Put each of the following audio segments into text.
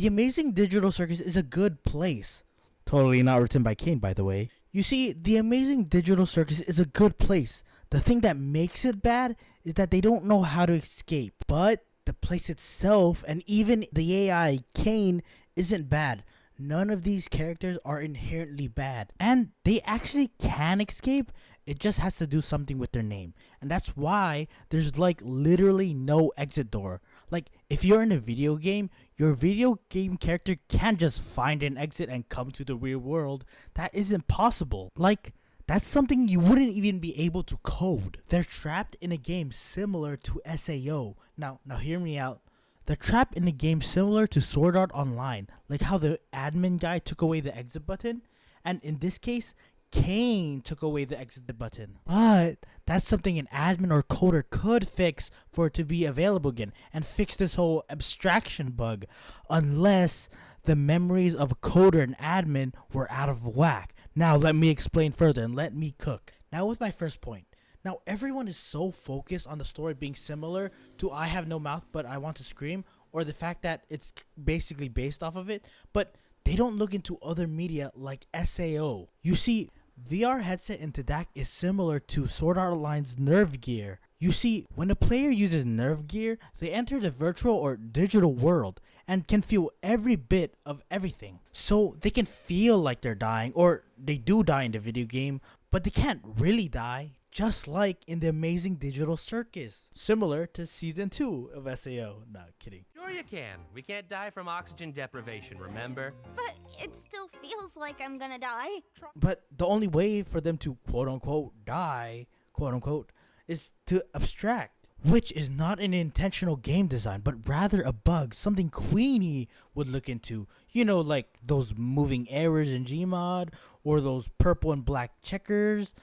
The Amazing Digital Circus is a good place. Totally not written by Kane, by the way. You see, the Amazing Digital Circus is a good place. The thing that makes it bad is that they don't know how to escape. But the place itself and even the AI, Kane, isn't bad. None of these characters are inherently bad. And they actually can escape. It just has to do something with their name. And that's why there's like literally no exit door. Like if you're in a video game, your video game character can't just find an exit and come to the real world. That isn't possible. Like that's something you wouldn't even be able to code. They're trapped in a game similar to SAO. Now hear me out. They're trapped in a game similar to Sword Art Online, like how the admin guy took away the exit button, and in this case, Kane took away the exit button. But that's something an admin or coder could fix for it to be available again, and fix this whole abstraction bug, unless the memories of a coder and admin were out of whack. Now let me explain further and let me cook. Now with my first point. Now everyone is so focused on the story being similar to I Have No Mouth But I Want to Scream, or the fact that it's basically based off of it, but they don't look into other media like SAO. You see, VR headset in Tadak is similar to Sword Art Online's Nerve Gear. You see, when a player uses Nerve Gear, they enter the virtual or digital world and can feel every bit of everything. So they can feel like they're dying, or they do die in the video game, but they can't really die, just like in the Amazing Digital Circus. Similar to Season 2 of SAO. Nah, kidding. Sure you can. We can't die from oxygen deprivation, remember? But it still feels like I'm gonna die. But the only way for them to quote-unquote die, quote-unquote, is to abstract, which is not an intentional game design, but rather a bug, something Queenie would look into. You know, like those moving errors in Gmod, or those purple and black checkers.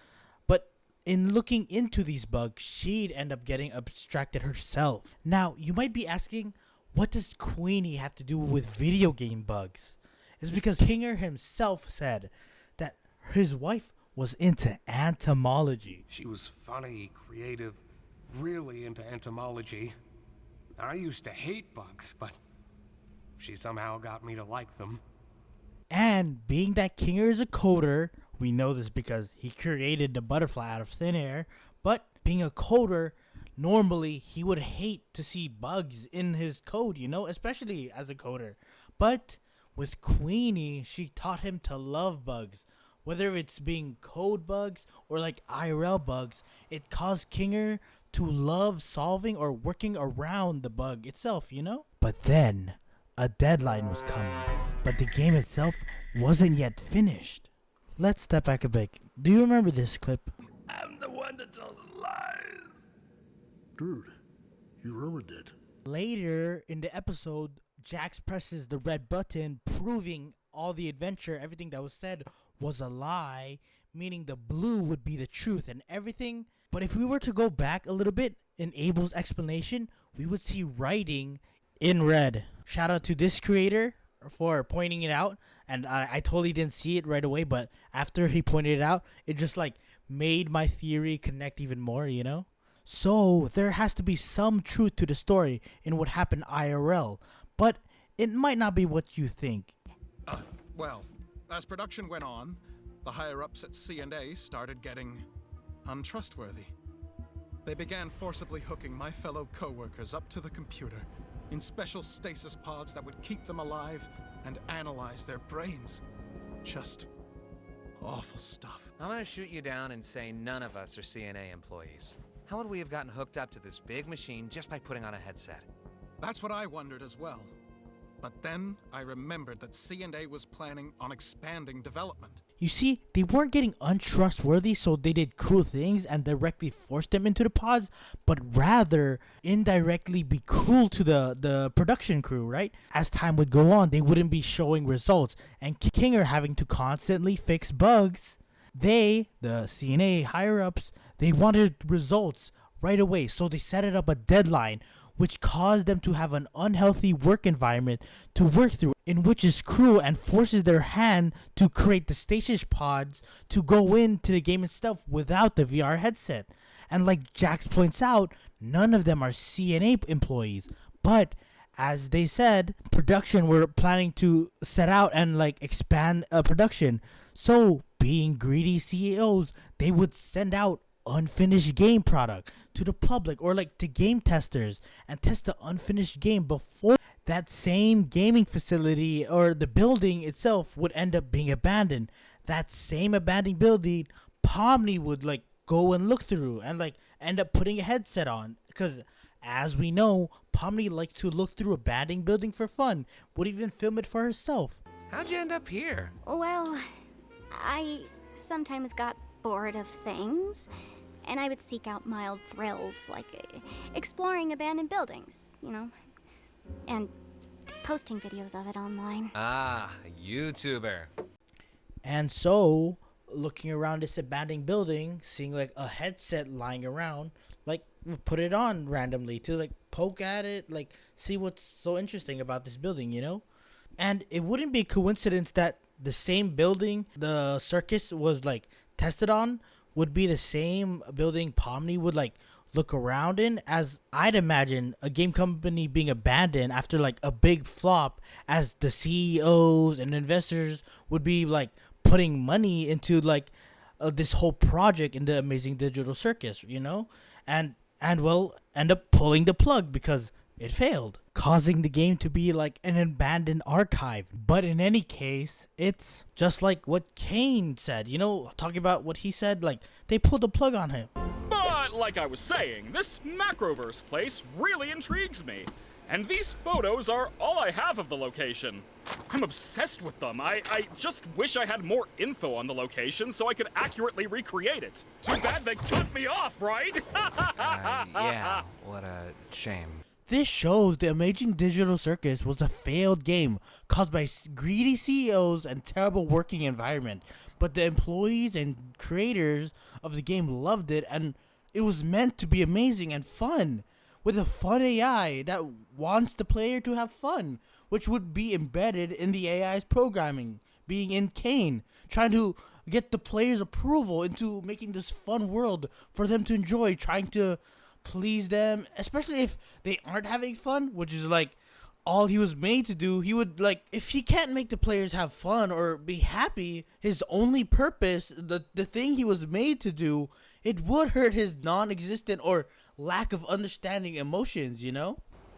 But in looking into these bugs, she'd end up getting abstracted herself. Now, you might be asking, what does Queenie have to do with video game bugs? It's because Kinger himself said that his wife was into entomology. She was funny, creative, really into entomology. I used to hate bugs, but she somehow got me to like them. And being that Kinger is a coder, we know this because he created the butterfly out of thin air, but being a coder, normally he would hate to see bugs in his code, you know, especially as a coder. But with Queenie, she taught him to love bugs. Whether it's being code bugs or like IRL bugs, it caused Kinger to love solving or working around the bug itself, you know? But then, a deadline was coming, but the game itself wasn't yet finished. Let's step back a bit. Do you remember this clip? I'm the one that tells lies. Dude, you ruined it. Later in the episode, Jax presses the red button, proving all the adventure, everything that was said was a lie, meaning the blue would be the truth and everything. But if we were to go back a little bit in Abel's explanation, we would see writing in red. Shout out to this creator for pointing it out, and I totally didn't see it right away, but after he pointed it out, it just like made my theory connect even more, you know? So there has to be some truth to the story in what happened IRL, but it might not be what you think. Well, as production went on, the higher-ups at C&A started getting untrustworthy. They began forcibly hooking my fellow co-workers up to the computer in special stasis pods that would keep them alive and analyze their brains. Just awful stuff. I'm gonna shoot you down and say none of us are CNA employees. How would we have gotten hooked up to this big machine just by putting on a headset? That's what I wondered as well. But then I remembered that C&A was planning on expanding development. You see, they weren't getting untrustworthy, so they did cruel things and directly forced them into the pods, but rather indirectly be cruel to the production crew, right? As time would go on, they wouldn't be showing results, and Kinger having to constantly fix bugs. They, the CNA higher-ups, they wanted results right away, so they set it up a deadline, which caused them to have an unhealthy work environment to work through, in which is cruel and forces their hand to create the stasis pods to go into the game itself without the VR headset. And like Jax points out, none of them are CNA employees, but as they said, production were planning to set out and like expand production. So, being greedy CEOs, they would send out unfinished game product to the public or like to game testers and test the unfinished game before that same gaming facility or the building itself would end up being abandoned. That same abandoned building, Pomni would like go and look through and like end up putting a headset on because as we know, Pomni likes to look through abandoned building for fun, would even film it for herself. How'd you end up here? Well, I sometimes got bored of things, and I would seek out mild thrills like exploring abandoned buildings, and posting videos of it online. Ah, a YouTuber. And so, looking around this abandoned building, seeing like a headset lying around, like put it on randomly to like poke at it, like see what's so interesting about this building, And it wouldn't be a coincidence that the same building the circus was like tested on would be the same building Pomni would like look around in, as I'd imagine a game company being abandoned after like a big flop, as the CEOs and investors would be like putting money into like this whole project in the amazing digital circus, and well, end up pulling the plug because it failed, causing the game to be like an abandoned archive. But in any case, it's just like what Kane said, talking about what he said, like they pulled the plug on him. But like I was saying, this Macroverse place really intrigues me. And these photos are all I have of the location. I'm obsessed with them. I just wish I had more info on the location so I could accurately recreate it. Too bad they cut me off, right? Yeah, what a shame. This shows the amazing digital circus was a failed game caused by greedy CEOs and terrible working environment. But the employees and creators of the game loved it, and it was meant to be amazing and fun, with a fun AI that wants the player to have fun, which would be embedded in the AI's programming, being in Kane, trying to get the player's approval into making this fun world for them to enjoy, trying to please them, especially if they aren't having fun, which is like all he was made to do. He would like, if he can't make the players have fun or be happy, his only purpose, the thing he was made to do, it would hurt his non-existent or lack of understanding emotions,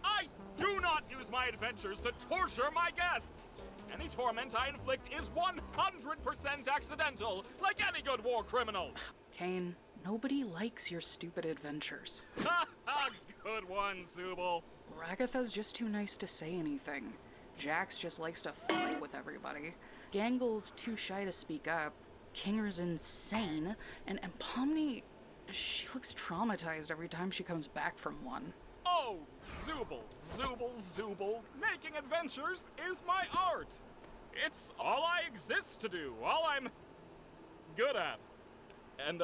I do not use my adventures to torture my guests. Any torment I inflict is 100% accidental, like any good war criminal. Kane, nobody likes your stupid adventures. Ha ha! Good one, Zubul. Ragatha's just too nice to say anything. Jax just likes to f*** with everybody. Gangle's too shy to speak up. Kinger's insane. And Pomni, she looks traumatized every time she comes back from one. Oh, Zubul. Making adventures is my art. It's all I exist to do, all I'm good at. And,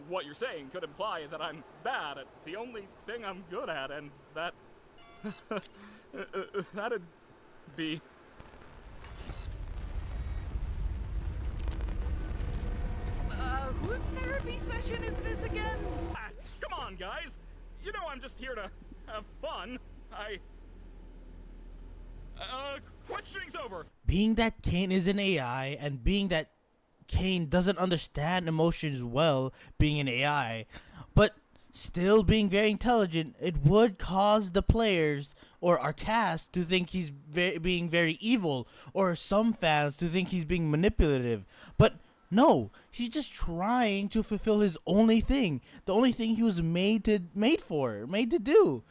what you're saying could imply that I'm bad at the only thing I'm good at, and that... that'd be... Whose therapy session is this again? Come on, guys! You know I'm just here to have fun. Questioning's over. Being that Kane is an AI and being that Kane doesn't understand emotions well, being an AI, but still being very intelligent, it would cause the players or our cast to think he's being very evil, or some fans to think he's being manipulative. But no, he's just trying to fulfill his only thing, the only thing he was made to do.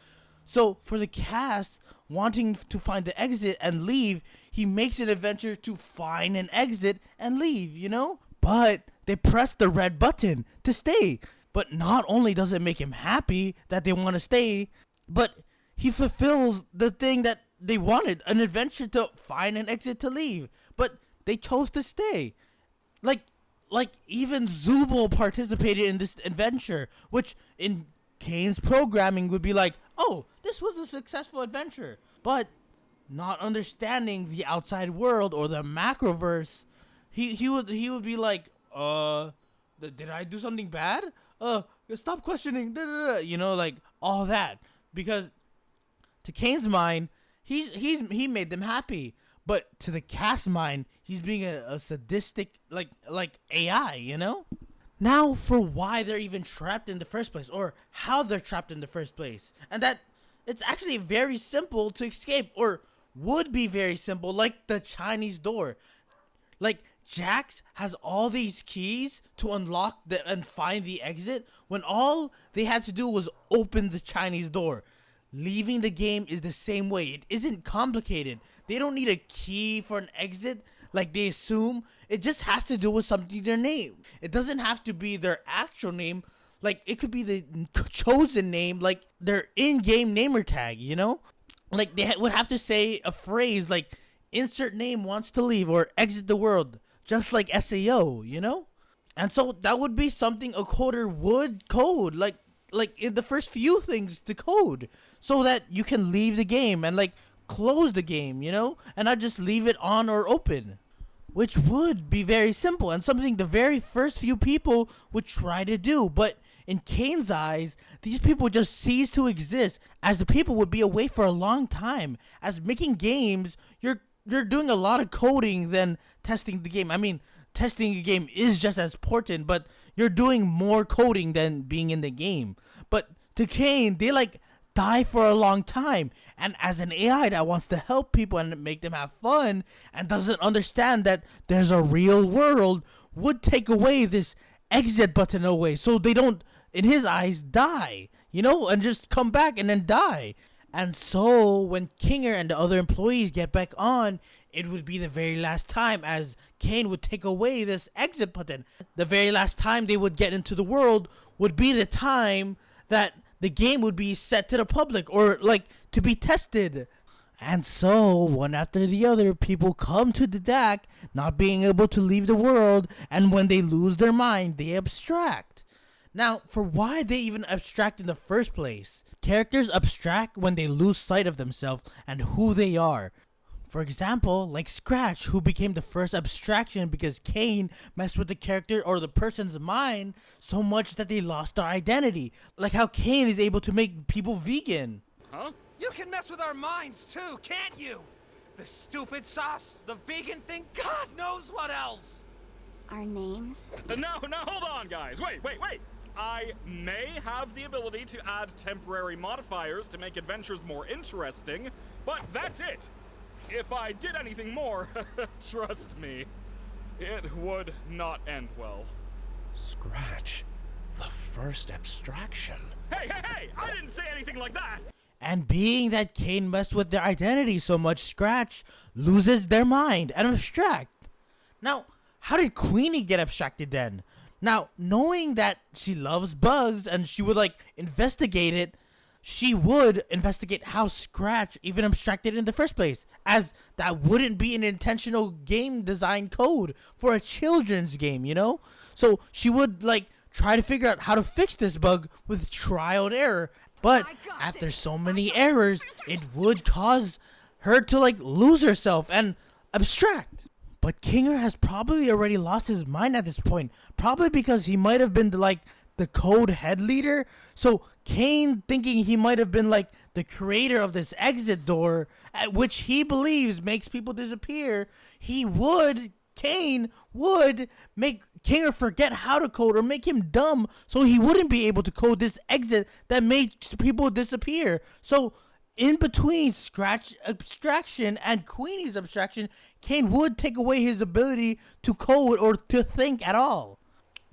So for the cast wanting to find the exit and leave, he makes an adventure to find an exit and leave, But they press the red button to stay. But not only does it make him happy that they want to stay, but he fulfills the thing that they wanted, an adventure to find an exit to leave. But they chose to stay. Like even Zubul participated in this adventure, which in Kane's programming would be like, oh, this was a successful adventure. But not understanding the outside world or the macroverse, he would be like, did I do something bad? Stop questioning, like all that. Because to Kane's mind, He made them happy. But to the cast mind, he's being a sadistic like AI, you know? Now for why they're even trapped in the first place, or how they're trapped in the first place. And that it's actually very simple to escape, or would be very simple, like the Chinese door. Like Jax has all these keys to unlock and find the exit, when all they had to do was open the Chinese door. Leaving the game is the same way. It isn't complicated. They don't need a key for an exit like they assume. It just has to do with something their name. It doesn't have to be their actual name. Like, it could be the chosen name, like their in-game namer tag, you know? Like, they would have to say a phrase like, insert name wants to leave, or exit the world, just like SAO, you know? And so that would be something a coder would code, like in the first few things to code, so that you can leave the game and like close the game, you know, and not just leave it on or open, which would be very simple and something the very first few people would try to do. But in Kane's eyes, these people just cease to exist, as the people would be away for a long time. As making games, you're doing a lot of coding than testing the game. I mean, testing a game is just as important, but you're doing more coding than being in the game. But to Kane, they like die for a long time, and as an AI that wants to help people and make them have fun and doesn't understand that there's a real world, would take away this exit button away, so they don't, in his eyes, die, you know, and just come back and then die. And so when Kinger and the other employees get back on, it would be the very last time, as Kane would take away this exit button. The very last time they would get into the world would be the time that the game would be set to the public, or like to be tested. And so one after the other, people come to the DAC, not being able to leave the world, and when they lose their mind, they abstract. Now, for why they even abstract in the first place? Characters abstract when they lose sight of themselves and who they are. For example, like Scratch, who became the first abstraction because Kane messed with the character or the person's mind so much that they lost their identity. Like how Kane is able to make people vegan. Huh? You can mess with our minds too, can't you? The stupid sauce, the vegan thing, God knows what else. Our names? Now, hold on, guys. Wait. I may have the ability to add temporary modifiers to make adventures more interesting, but that's it. If I did anything more, trust me, it would not end well. Scratch, the first abstraction. Hey! I didn't say anything like that! And being that Kane messed with their identity so much, Scratch loses their mind and abstract. Now, how did Queenie get abstracted then? Now, knowing that she loves bugs and she would like investigate it, she would investigate how Scratch even abstracted in the first place, as that wouldn't be an intentional game design code for a children's game, you know? So she would like try to figure out how to fix this bug with trial and error, but after so many errors, it would cause her to like lose herself and abstract. But Kinger has probably already lost his mind at this point, probably because he might have been the code head leader. So Kane, thinking he might have been like the creator of this exit door, at which he believes makes people disappear, Kane would make Kinger forget how to code or make him dumb so he wouldn't be able to code this exit that made people disappear. So in between Scratch abstraction and Queenie's abstraction, Kane would take away his ability to code or to think at all,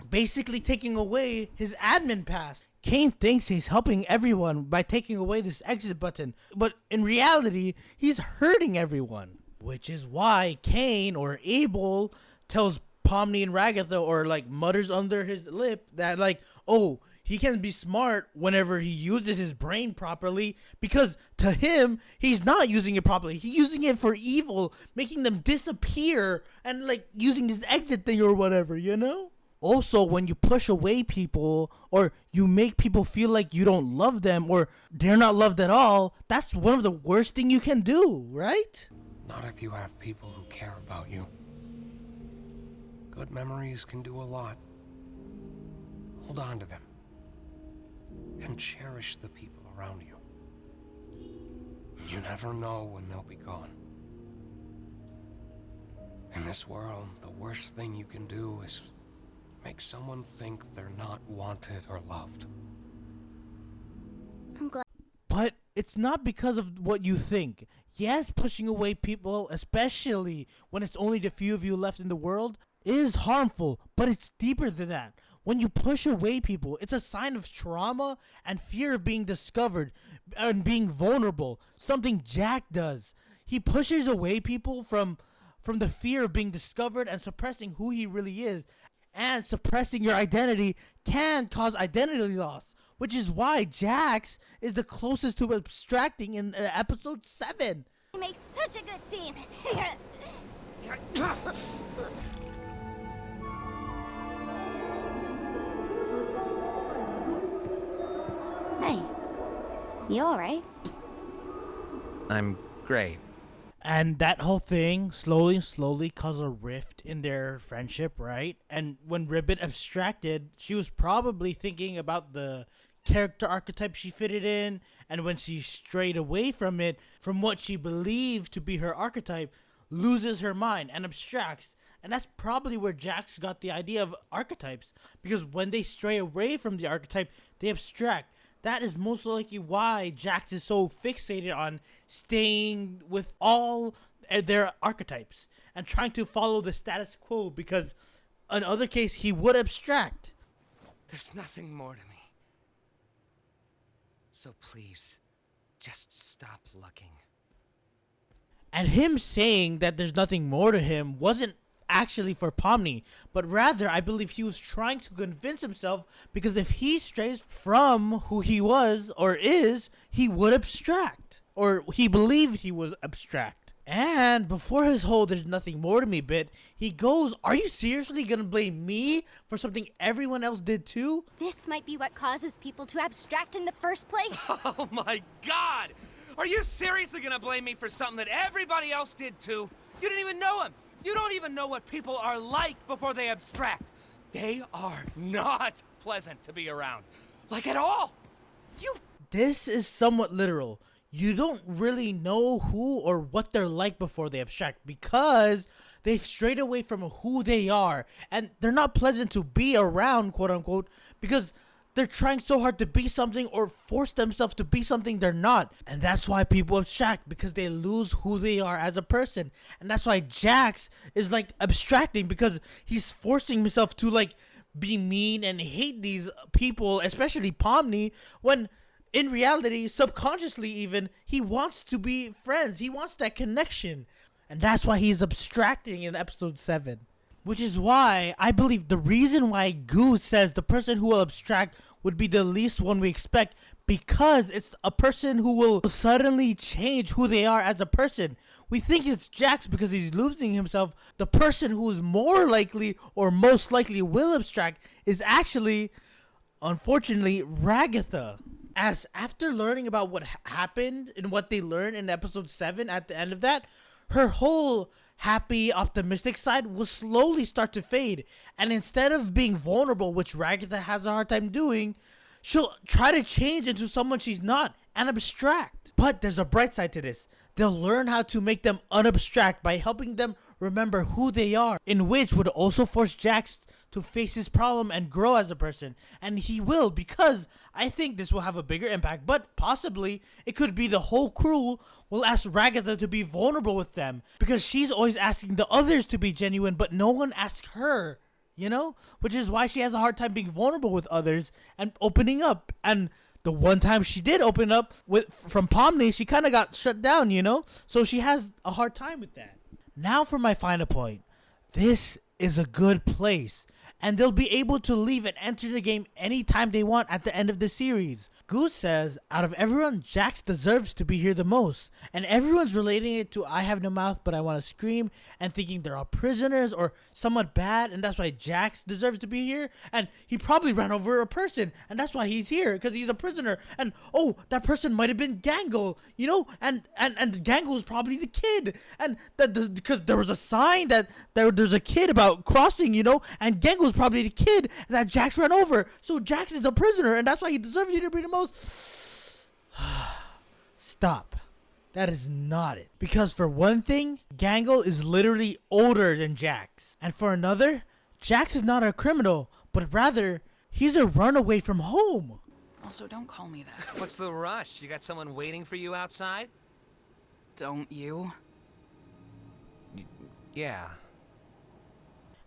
basically taking away his admin pass. Kane thinks he's helping everyone by taking away this exit button, but in reality, he's hurting everyone. Which is why Kane, or Abel, tells Pomni and Ragatha, or like mutters under his lip that like, oh, he can be smart whenever he uses his brain properly, because to him, he's not using it properly. He's using it for evil, making them disappear and like using this exit thing or whatever, you know? Also, when you push away people or you make people feel like you don't love them or they're not loved at all, that's one of the worst things you can do, right? Not if you have people who care about you. Good memories can do a lot. Hold on to them. And cherish the people around you. You never know when they'll be gone. In this world, the worst thing you can do is make someone think they're not wanted or loved. I'm glad. But it's not because of what you think. Yes, pushing away people, especially when it's only the few of you left in the world, is harmful, but it's deeper than that. When you push away people, it's a sign of trauma and fear of being discovered and being vulnerable. Something Jack does. He pushes away people from the fear of being discovered and suppressing who he really is. And suppressing your identity can cause identity loss, which is why Jax is the closest to abstracting in episode 7. We make such a good team. Hey, you alright? I'm great. And that whole thing slowly caused a rift in their friendship, right? And when Ribbit abstracted, she was probably thinking about the character archetype she fitted in, and when she strayed away from it, from what she believed to be her archetype, loses her mind and abstracts. And that's probably where Jax got the idea of archetypes, because when they stray away from the archetype, they abstract. That is most likely why Jax is so fixated on staying with all their archetypes and trying to follow the status quo, because in other case he would abstract. There's nothing more to me. So please, just stop looking. And him saying that there's nothing more to him wasn't actually for Pomni, but rather I believe he was trying to convince himself, because if he strays from who he was or is, he would abstract, or he believed he was abstract. And before his whole "there's nothing more to me" bit, he goes, "Are you seriously gonna blame me for something everyone else did too?" This might be what causes people to abstract in the first place. Oh my god! Are you seriously gonna blame me for something that everybody else did too? You didn't even know him! You don't even know what people are like before they abstract. They are not pleasant to be around. Like at all! This is somewhat literal. You don't really know who or what they're like before they abstract, because they've strayed away from who they are, and they're not pleasant to be around, quote unquote, because they're trying so hard to be something or force themselves to be something they're not. And that's why people abstract, because they lose who they are as a person. And that's why Jax is like abstracting, because he's forcing himself to like be mean and hate these people, especially Pomni, when in reality, subconsciously even, he wants to be friends. He wants that connection. And that's why he's abstracting in episode 7. Which is why I believe the reason why Goose says the person who will abstract would be the least one we expect, because it's a person who will suddenly change who they are as a person. We think it's Jax because he's losing himself. The person who is more likely or most likely will abstract is actually, unfortunately, Ragatha. As after learning about what happened and what they learned in episode 7, at the end of that, her whole happy, optimistic side will slowly start to fade. And instead of being vulnerable, which Ragatha has a hard time doing, she'll try to change into someone she's not and abstract. But there's a bright side to this. They'll learn how to make them unabstract by helping them remember who they are, in which would also force Jax to face his problem and grow as a person. And he will, because I think this will have a bigger impact, but possibly it could be the whole crew will ask Ragatha to be vulnerable with them, because she's always asking the others to be genuine, but no one asks her, you know? Which is why she has a hard time being vulnerable with others and opening up. And the one time she did open up from Pomni, she kind of got shut down, you know? So she has a hard time with that. Now for my final point. This is a good place, and they'll be able to leave and enter the game anytime they want at the end of the series. Goose says, out of everyone, Jax deserves to be here the most, and everyone's relating it to "I have no mouth but I want to scream," and thinking they're all prisoners or somewhat bad, and that's why Jax deserves to be here. And he probably ran over a person, and that's why he's here, because he's a prisoner. And oh, that person might have been Gangle, you know, and Gangle is probably the kid, and because there was a sign that there's a kid about crossing, you know, and Gangle is probably the kid that Jax ran over. So Jax is a prisoner, and that's why he deserves you to be the most. Stop. That is not it. Because for one thing, Gangle is literally older than Jax. And for another, Jax is not a criminal, but rather, he's a runaway from home. Also, don't call me that. What's the rush? You got someone waiting for you outside? Don't you? Yeah.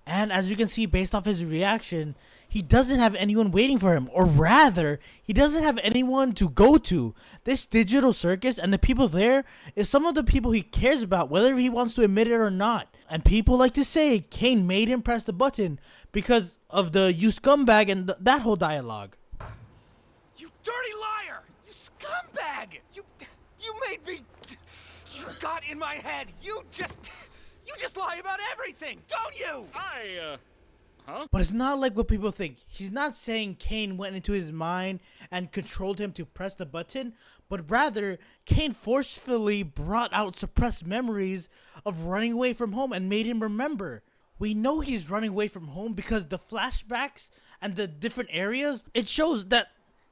And as you can see based off his reaction, he doesn't have anyone waiting for him. Or rather, he doesn't have anyone to go to. This digital circus and the people there is some of the people he cares about, whether he wants to admit it or not. And people like to say Kane made him press the button because of the "you scumbag" and that whole dialogue. You dirty liar! You scumbag! You made me... You got in my head. You just lie about everything, don't you? But it's not like what people think. He's not saying Kane went into his mind and controlled him to press the button, but rather, Kane forcefully brought out suppressed memories of running away from home and made him remember. We know he's running away from home because the flashbacks and the different areas, it shows that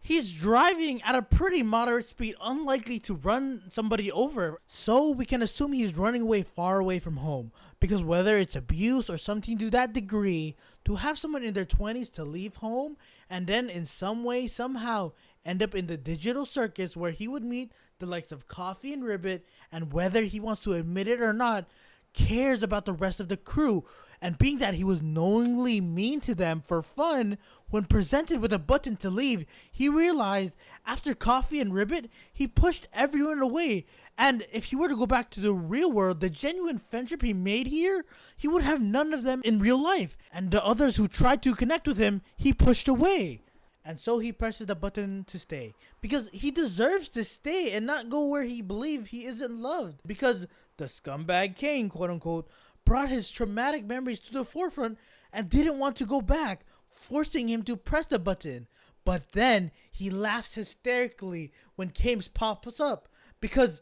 he's driving at a pretty moderate speed, unlikely to run somebody over. So we can assume he's running far away from home. Because whether it's abuse or something to that degree, to have someone in their 20s to leave home and then in some way, somehow end up in the digital circus where he would meet the likes of Coffee and Ribbit, and whether he wants to admit it or not, cares about the rest of the crew. And being that he was knowingly mean to them for fun, when presented with a button to leave, he realized after Coffee and Ribbit, he pushed everyone away. And if he were to go back to the real world, the genuine friendship he made here, he would have none of them in real life. And the others who tried to connect with him, he pushed away. And so he presses the button to stay. Because he deserves to stay and not go where he believes he isn't loved. Because the scumbag Kane, quote unquote, brought his traumatic memories to the forefront and didn't want to go back, forcing him to press the button. But then he laughs hysterically when Kames pops up. Because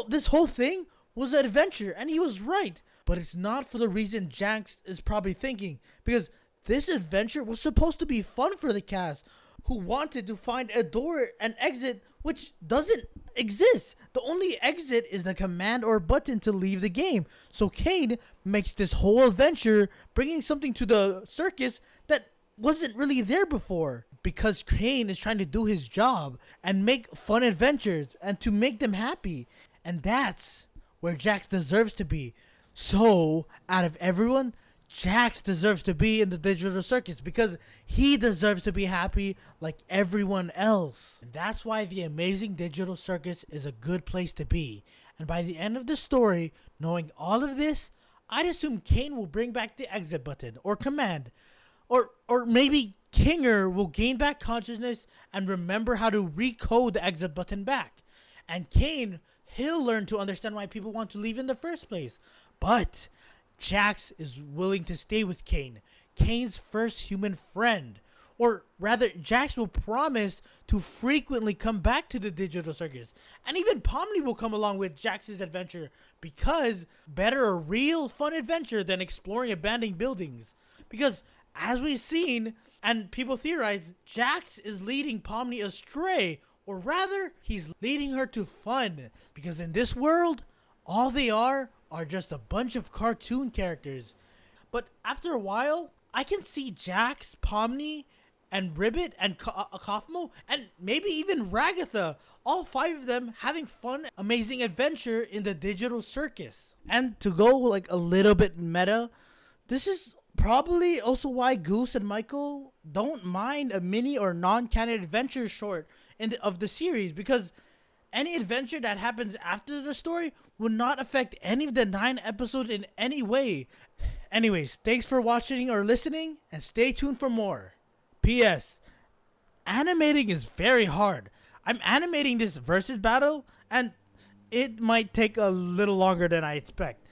this whole thing was an adventure, and he was right. But it's not for the reason Jax is probably thinking. Because this adventure was supposed to be fun for the cast, who wanted to find a door and exit which doesn't exist. The only exit is the command or button to leave the game. So Kane makes this whole adventure, bringing something to the circus that wasn't really there before. Because Kane is trying to do his job and make fun adventures and to make them happy. And that's where Jax deserves to be. So, out of everyone, Jax deserves to be in the digital circus because he deserves to be happy like everyone else. And that's why the amazing digital circus is a good place to be. And by the end of the story, knowing all of this, I'd assume Kane will bring back the exit button or command. Or maybe Kinger will gain back consciousness and remember how to recode the exit button back. And Kane, he'll learn to understand why people want to leave in the first place. But Jax is willing to stay with Kane, Kane's first human friend. Or rather, Jax will promise to frequently come back to the digital circus. And even Pomni will come along with Jax's adventure because better a real fun adventure than exploring abandoned buildings. Because as we've seen, and people theorize, Jax is leading Pomni astray. Or rather, he's leading her to fun. Because in this world, all they are just a bunch of cartoon characters. But after a while, I can see Jax, Pomni, and Ribbit, and Kaufmo, and maybe even Ragatha, all 5 of them having fun, amazing adventure in the digital circus. And to go like a little bit meta, this is probably also why Goose and Michael don't mind a mini or non-canon adventure short of the series, because any adventure that happens after the story will not affect any of the 9 episodes in any way. Anyways, thanks for watching or listening, and stay tuned for more. P.S. Animating is very hard. I'm animating this versus battle, and it might take a little longer than I expect.